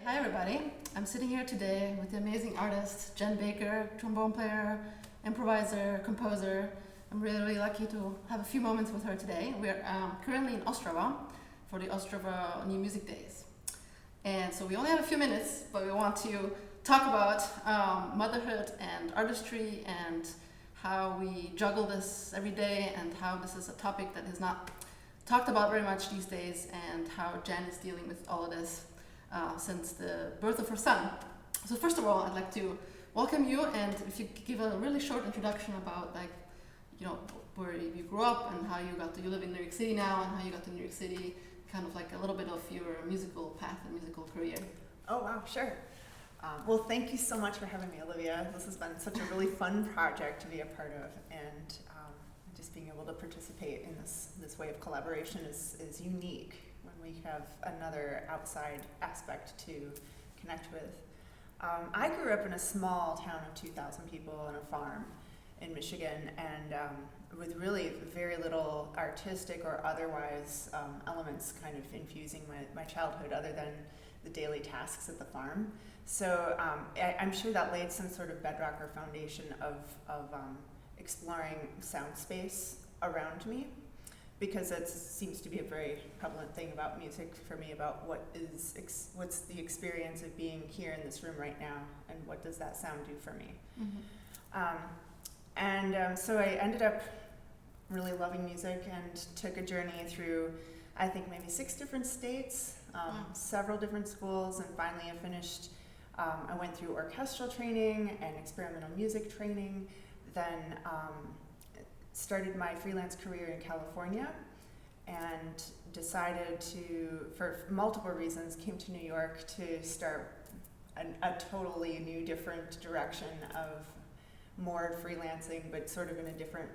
Hi everybody, I'm sitting here today with the amazing artist Jen Baker, trombone player, improviser, composer. I'm really lucky to have a few moments with her today. We're currently in Ostrava for the Ostrava New Music Days. And so we only have a few minutes, but we want to talk about motherhood and artistry and how we juggle this every day and how this is a topic that is not talked about very much these days, and how Jen is dealing with all of this since the birth of her son. So first of all, I'd like to welcome you, and if you could give a really short introduction about, like, you know, where you grew up and how you live in New York City now, and how you got to New York City, kind of like a little bit of your musical path and musical career. Oh wow, sure. Well, thank you so much for having me, Olivia. This has been such a really fun project to be a part of, and just being able to participate in this way of collaboration is unique when we have another outside aspect to connect with. I grew up in a small town of 2,000 people on a farm in Michigan, and with really very little artistic or otherwise elements kind of infusing my childhood other than the daily tasks at the farm. So I'm sure that laid some sort of bedrock or foundation of exploring sound space around me, because that seems to be a very prevalent thing about music for me, about what's the experience of being here in this room right now, and what does that sound do for me. Mm-hmm. So I ended up really loving music and took a journey through, I think, maybe 6 different states, several different schools, and finally I finished. I went through orchestral training and experimental music training, then started my freelance career in California, and decided to, for multiple reasons, came to New York to start a totally new, different direction of more freelancing, but sort of in a different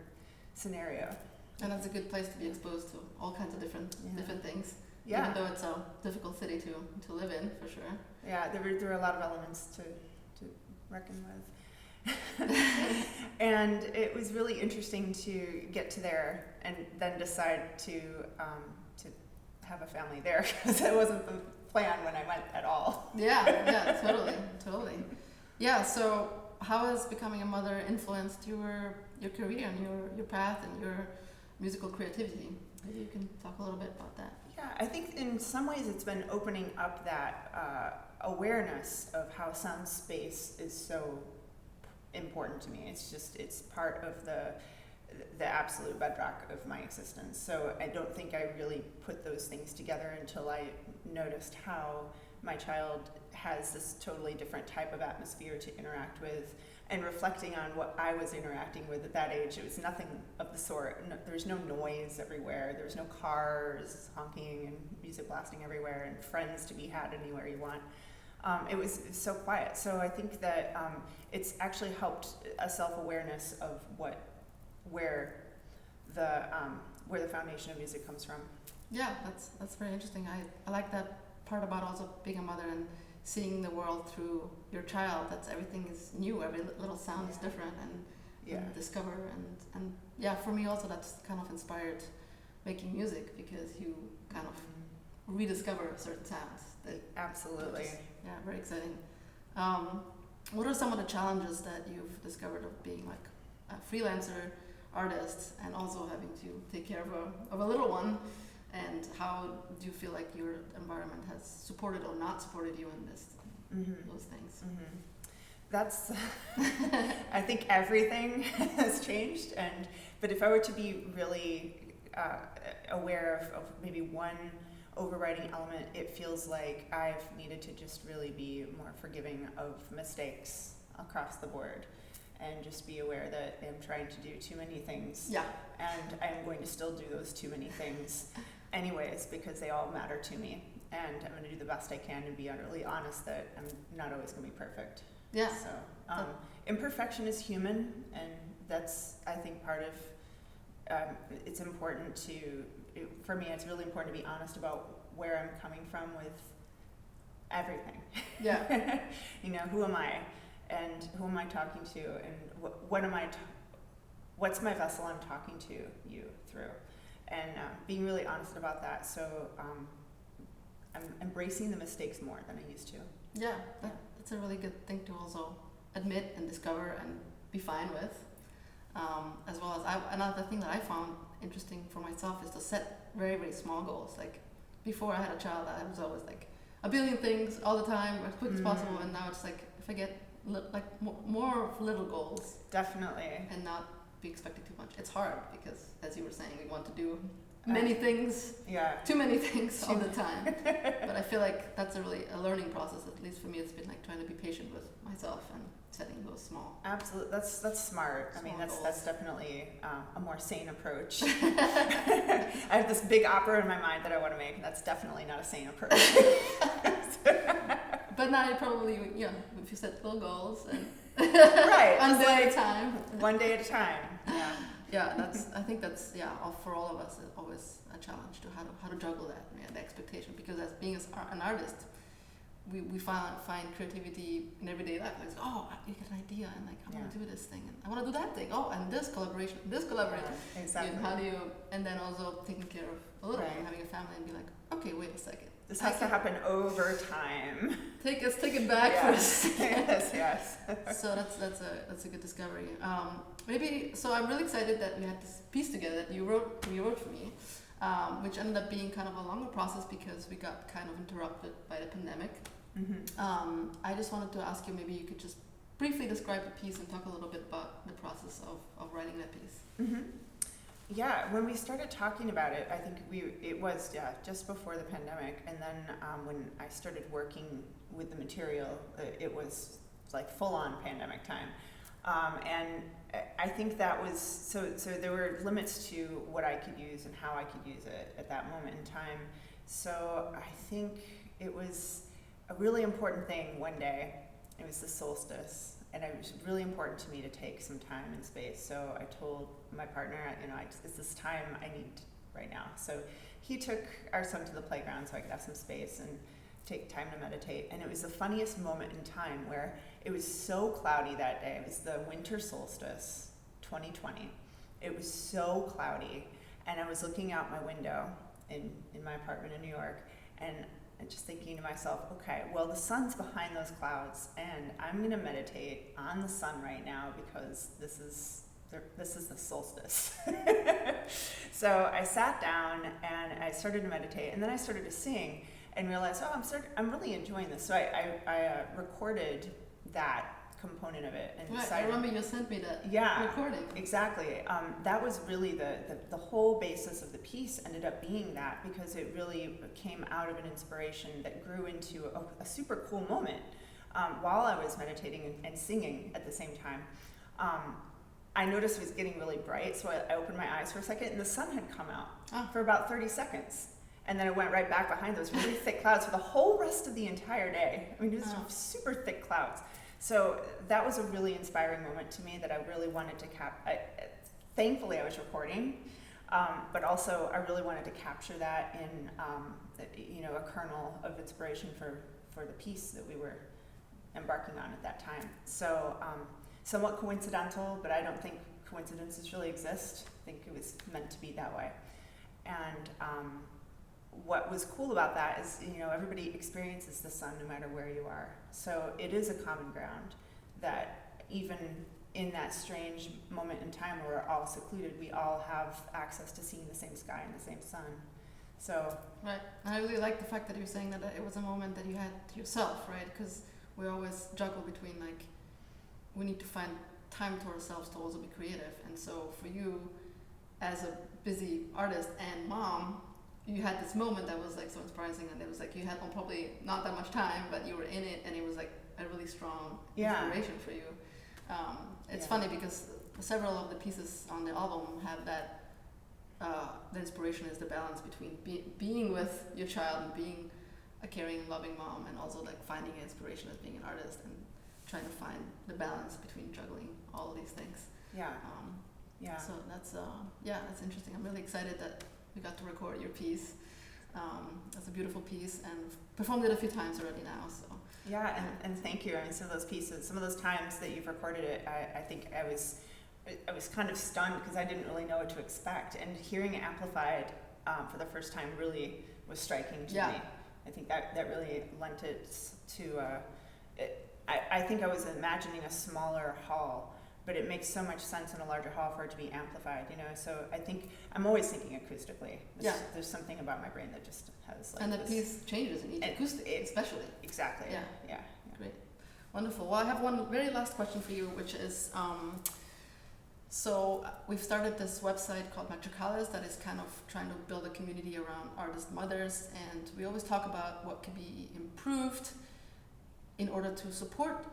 scenario. And that's a good place to be exposed to all kinds of different things. Yeah. Even though it's a difficult city to live in, for sure. Yeah, there were a lot of elements to reckon with. And it was really interesting to get to there and then decide to have a family there, because it wasn't the plan when I went at all. Yeah, totally. Yeah, so how has becoming a mother influenced your career and your path and your musical creativity? Maybe you can talk a little bit about that. Yeah, I think in some ways it's been opening up that awareness of how sound space is so important to me. It's part of the absolute bedrock of my existence. So I don't think I really put those things together until I noticed how my child has this totally different type of atmosphere to interact with, and reflecting on what I was interacting with at that age. It was nothing of the sort. No, there was no noise everywhere. There was no cars honking and music blasting everywhere, and friends to be had anywhere you want. It was so quiet. So I think that it's actually helped a self-awareness of where the foundation of music comes from. Yeah, that's very interesting. I like that part about also being a mother and seeing the world through your child. That's everything is new. Every little sound is different, and discover and yeah. For me also, that's kind of inspired making music, because you kind of rediscover certain sounds. Absolutely. Very exciting. What are some of the challenges that you've discovered of being like a freelancer artist and also having to take care of a little one? And how do you feel like your environment has supported or not supported you in those things? Mm-hmm. That's, I think everything has changed. But if I were to be really aware of maybe one overriding element, it feels like I've needed to just really be more forgiving of mistakes across the board, and just be aware that I'm trying to do too many things. Yeah. And I'm going to still do those too many things anyways, because they all matter to me. And I'm going to do the best I can and be utterly honest that I'm not always going to be perfect. Yeah. So imperfection is human, and that's, I think, part of it's important for me, it's really important to be honest about where I'm coming from with everything. Yeah. Who am I? And who am I talking to? And what am what's my vessel I'm talking to you through? And being really honest about that. So I'm embracing the mistakes more than I used to. Yeah, that's a really good thing to also admit and discover and be fine with. As well as another thing that I found interesting for myself is to set very, very small goals. Like before I had a child, I was always like a billion things all the time, as quick as possible, and now it's like if I get more little goals. Definitely. And not be expecting too much. It's hard because, as you were saying, we want to do many things, too many things all the time. But I feel like that's a learning process. At least for me, it's been like trying to be patient with myself and setting those small. Absolutely, that's smart. I mean, that's definitely a more sane approach. I have this big opera in my mind that I want to make, and that's definitely not a sane approach. But now you probably, if you set little goals and right, one day at a time. One day at a time. Yeah. Yeah, I think that's for all of us is always a challenge to how to juggle that, the expectation, because as being an artist, we find creativity in everyday life. Like, you get an idea, and like I want to do this thing, and I want to do that thing. And this collaboration. Yeah, exactly. And how do you? And then also taking care of a little one, having a family, and be like, okay, wait a second. This has to happen over time. Take it back for a second. Yes. So that's a good discovery. So I'm really excited that we had this piece together that you wrote for me, which ended up being kind of a longer process because we got kind of interrupted by the pandemic. Mm-hmm. I just wanted to ask you, maybe you could just briefly describe the piece and talk a little bit about the process of writing that piece. Mm-hmm. Yeah, when we started talking about it, I think it was just before the pandemic, and then when I started working with the material, it was like full-on pandemic time, and I think that was so there were limits to what I could use and how I could use it at that moment in time. So I think it was a really important thing one day. It was the solstice. And it was really important to me to take some time and space. So I told my partner, it's this time I need right now. So he took our son to the playground so I could have some space and take time to meditate. And it was the funniest moment in time where it was so cloudy that day. It was the winter solstice, 2020. It was so cloudy. And I was looking out my window in my apartment in New York, and just thinking to myself, okay, well, the sun's behind those clouds, and I'm going to meditate on the sun right now because this is the solstice. So I sat down and I started to meditate, and then I started to sing and realized, I'm really enjoying this. So I recorded that component of it and decided, I remember you sent me that recording. Exactly. That was really the whole basis of the piece ended up being that, because it really came out of an inspiration that grew into a super cool moment while I was meditating and singing at the same time. I noticed it was getting really bright, so I opened my eyes for a second, and the sun had come out for about 30 seconds. And then it went right back behind those really thick clouds for the whole rest of the entire day. I mean, it was super thick clouds. So that was a really inspiring moment to me that I really wanted to thankfully I was recording, but also I really wanted to capture that in, a kernel of inspiration for the piece that we were embarking on at that time. So somewhat coincidental, but I don't think coincidences really exist. I think it was meant to be that way. And what was cool about that is, everybody experiences the sun no matter where you are. So it is a common ground that even in that strange moment in time where we're all secluded, we all have access to seeing the same sky and the same sun. So right. And I really like the fact that you're saying that it was a moment that you had to yourself, right? Because we always juggle between we need to find time to ourselves to also be creative. And so for you, as a busy artist and mom, you had this moment that was so inspiring, and it was you had probably not that much time, but you were in it, and it was a really strong inspiration for you. It's funny because several of the pieces on the album have that. The inspiration is the balance between being with your child and being a caring, loving mom, and also finding inspiration as being an artist and trying to find the balance between juggling all of these things. So that's interesting. I'm really excited that we got to record your piece. It's a beautiful piece, and performed it a few times already now. So and thank you. I mean, some of those times that you've recorded it, I think I was kind of stunned because I didn't really know what to expect, and hearing it amplified for the first time really was striking to me. I think that really lent it to, I think I was imagining a smaller hall, but it makes so much sense in a larger hall for it to be amplified, you know, so I think I'm always thinking acoustically. There's something about my brain that just has like and the this, piece changes in each acoustic, especially. Exactly. Yeah. Great. Wonderful. Well, I have one very last question for you, which is, so we've started this website called Metricales that is kind of trying to build a community around artist mothers, and we always talk about what could be improved in order to support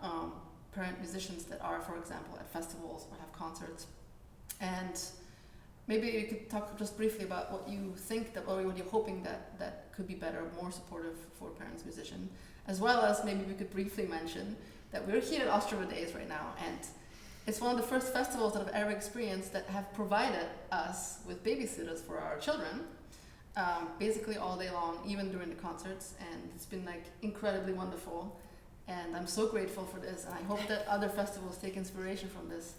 parent musicians that are, for example, at festivals or have concerts. And maybe you could talk just briefly about what you think that, or what you're hoping that could be better, more supportive for parents musicians, as well as maybe we could briefly mention that we're here at Ostrava Days right now, and it's one of the first festivals that I've ever experienced that have provided us with babysitters for our children, basically all day long, even during the concerts, and it's been like incredibly wonderful. And I'm so grateful for this, and I hope that other festivals take inspiration from this.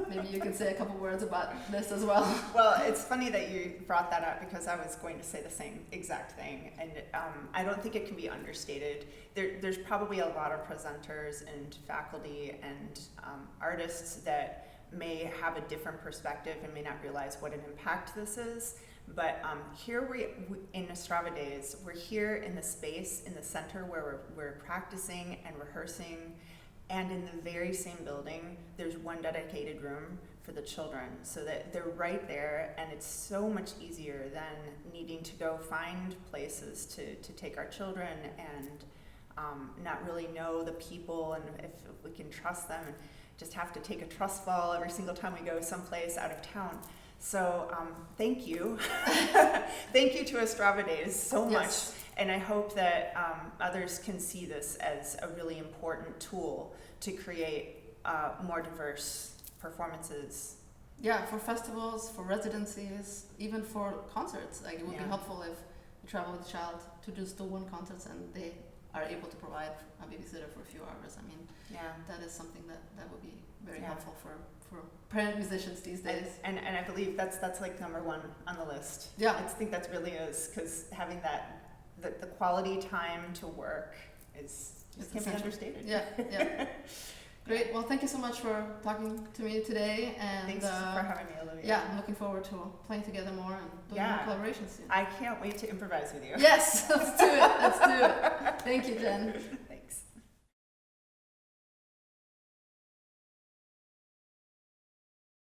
Maybe you can say a couple words about this as well. Well, it's funny that you brought that up because I was going to say the same exact thing, and I don't think it can be understated. There's probably a lot of presenters and faculty and artists that may have a different perspective and may not realize what an impact this is. But here we in Ostrava Days, we're here in the space in the center where we're practicing and rehearsing, and in the very same building, there's one dedicated room for the children, so that they're right there, and it's so much easier than needing to go find places to take our children and not really know the people and if we can trust them, and just have to take a trust fall every single time we go someplace out of town. So thank you. Thank you to Ostrava Days so much. Yes. And I hope that others can see this as a really important tool to create more diverse performances. Yeah, for festivals, for residencies, even for concerts. Like it would be helpful if you travel with a child to just do one concert and they are able to provide a babysitter for a few hours. I mean, that is something that would be very helpful for parent musicians these days. And I believe that's like number one on the list. Yeah. I think that really is, because having the quality time to work can't be understated. Yeah. Great. Well, thank you so much for talking to me today. And thanks for having me, Olivia. Yeah, I'm looking forward to playing together more and doing more collaborations soon. I can't wait to improvise with you. Yes, let's do it. Thank you, Jen.